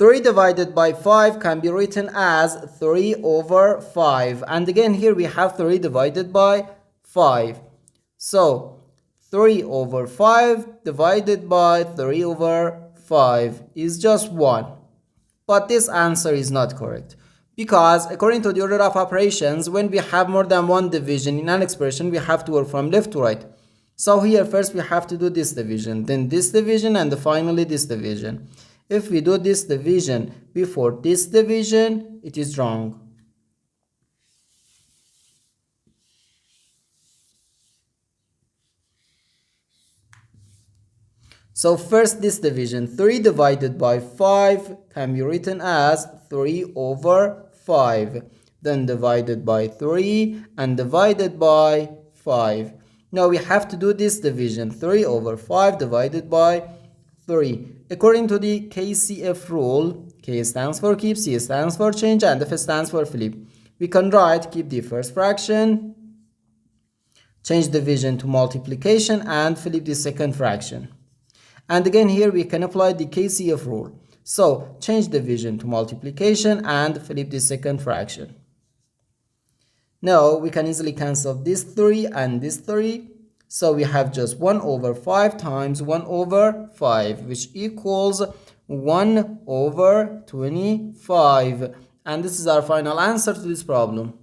3 divided by 5 can be written as 3 over 5. And again, here we have 3 divided by 5. So 3 over 5 divided by 3 over 5 is just 1. But this answer is not correct, because according to the order of operations, when we have more than one division in an expression, we have to work from left to right. So here first we have to do this division, then this division, and finally this division. If we do this division before this division, it is wrong. So first this division, 3 divided by 5 can be written as 3 over 5. Then divided by 3 and divided by 5. Now we have to do this division, 3 over 5 divided by 3. According to the KCF rule, K stands for keep, C stands for change, and F stands for flip. We can write keep the first fraction, change division to multiplication, and flip the second fraction. And again here we can apply the KCF rule. So change division to multiplication and flip the second fraction. Now we can easily cancel this 3 and this 3. So we have just 1 over 5 times 1 over 5, which equals 1 over 25. And this is our final answer to this problem.